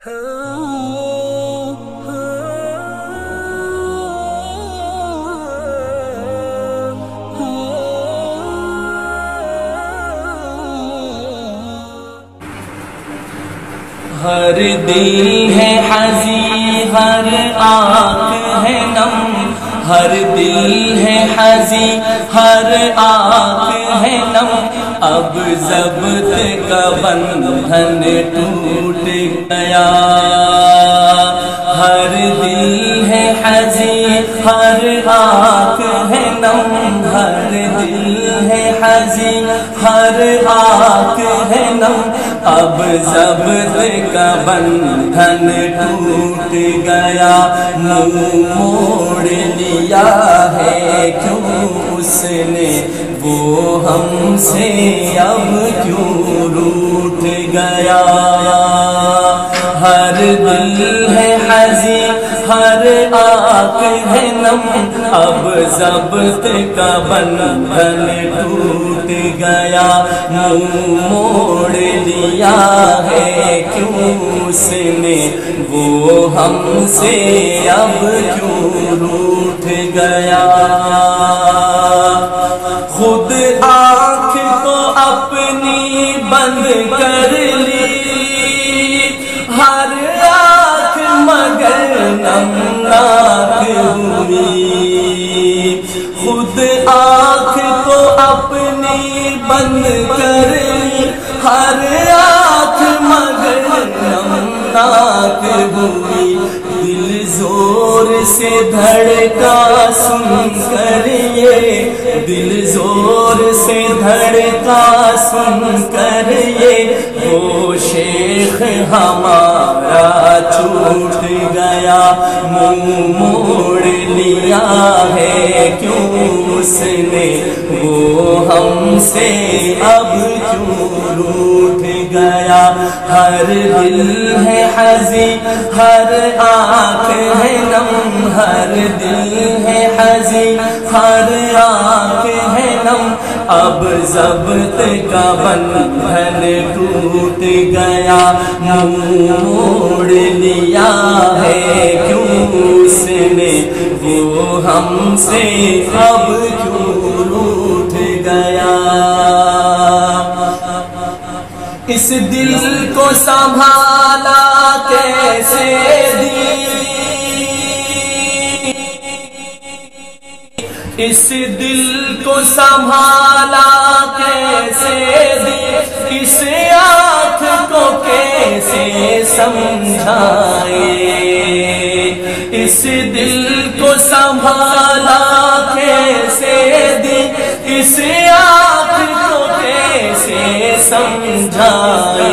ہر دل ہے حزین ہر آنکھ ہے نم، ہر دل ہے حزین ہر آنکھ ہے نم، اب ضبط کا بندھن ٹوٹ گیا۔ ہر دل ہے حزین ہر آنکھ ہے نم، ہر دل ہے حزین ہر آنکھ ہے نم، اب ضبط کا بندھن ٹوٹ گیا۔ منہ موڑ لیا ہے کیوں اس نے وہ ہم سے، اب کیوں روٹھ گیا۔ ہر دل ہے حزین ہر آنکھ ہے نم، اب ضبط کا بندھن ٹوٹ گیا۔ منہ موڑ لیا ہے کیوں اس نے وہ ہم سے، اب کیوں روٹھ گیا۔ خود آنکھ تو اپنی بند کر لی، ہر آنکھ مگر نمناک ہوئی۔ خود آنکھ تو اپنی بند کر لی، ہر آنکھ مگر نمناک ہوئی۔ دل زور سے دھڑکا سن کر یہ، دل زور سے دھڑکا سن کر یہ، وہ شیخ ہمارا چھوٹ گیا۔ منہ موڑ لیا ہے کیوں اس نے وہ ہم سے، اب کیوں روٹھ گیا۔ ہر دل ہے حزین ہر آنکھ ہے نم، ہر دل ہے حزین ہر آنکھ ہے نم، اب ضبط کا بندھن ٹوٹ گیا۔ منہ موڑ لیا ہے کیوں اس نے وہ ہم سے، اب کیوں روٹھ گیا۔ اس دل کو سنبھالا کیسے دی، اس دل کو سنبھالا کیسے دی، اس آنکھ کو کیسے سمجھائے۔ اس دل کو سنبھالا کیسے دی، اس آنکھ کو کیسے سمجھائے۔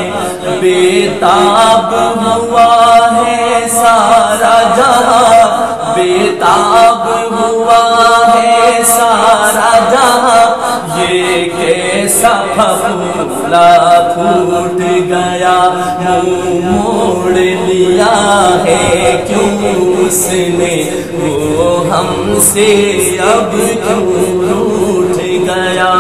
بےتاب ہوا ہے سارا جہاں، بےتاب ہوا ہے سارا جہاں، یہ کیسا پھپھولا پھوٹ گیا۔ منہ موڑ لیا ہے کیوں اس نے وہ ہم سے، اب کیوں روٹھ گیا۔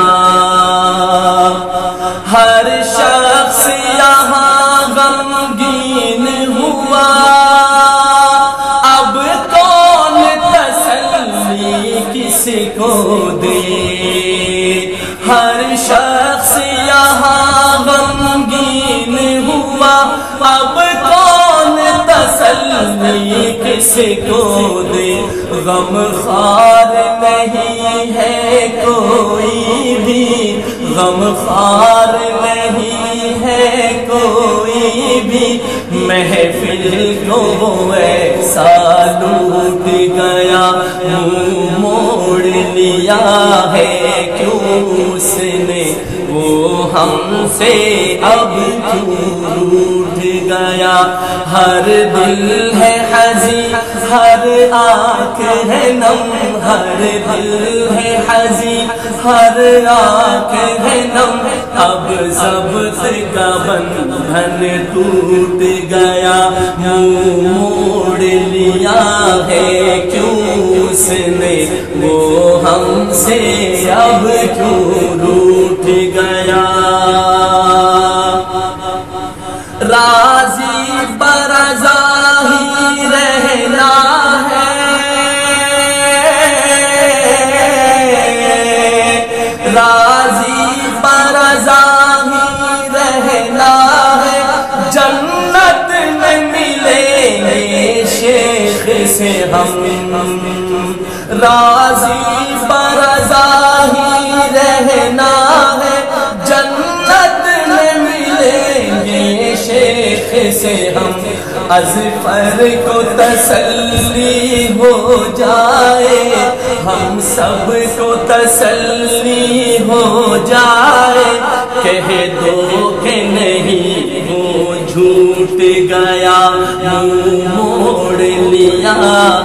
ہر شخص یہاں غمگین ہوا، اب کون تسلی کس کو دے۔ ہر شخص یہاں غمگین ہوا، اب کون تسلی کس کو دے۔ غم خوار نہیں ہے کوئی بھی، غم خوار نہیں ہے کوئی بھی، محفل کو ایسا لوٹ گیا۔ منہ موڑ لیا ہے کیوں اس نے وہ ہم سے، اب کیوں روٹھ گیا۔ ہر دل ہے حزین ہر آنکھ ہے نم، ہر دل ہے حزین ہر آنکھ ہے نم، اب ضبط کا بندھن ٹوٹ گیا۔ منہ موڑ لیا ہے کیوں اس نے وہ ہم سے، اب کیوں روٹھ گیا۔ راضی برا سے ہم راضی برضا ہی رہنا ہے، جنت میں ملیں گے شیخ سے ہم، اظفر کو تسلی ہو جائے، ہم سب کو تسلی ہو جائے، کہہ دو کہ نہیں وہ جھوٹ گیا، منہ موڑ لیا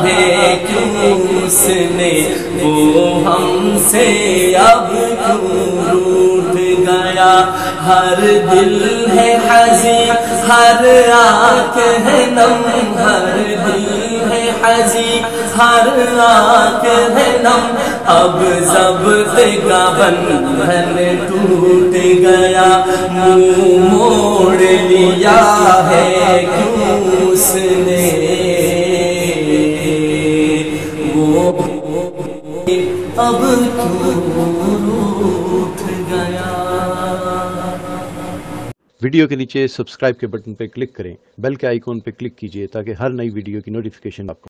ہے کیوں اس نے وہ ہم سے، اب کیوں روٹھ گیا، ہر دل ہے حزین ہر آنکھ ہے نم، ہر دل ہے حزین ہر آنکھ ہے نم، اب ضبط کا بندھن ٹوٹ گیا، منہ موڑ لیا ہے کیوں اس نے وہ، اب کیوں روٹھ گیا۔ ویڈیو کے نیچے سبسکرائب کے بٹن پہ کلک کریں، بیل کے آئیکن پہ کلک کیجئے تاکہ ہر نئی ویڈیو کی نوٹیفیکیشن آپ کو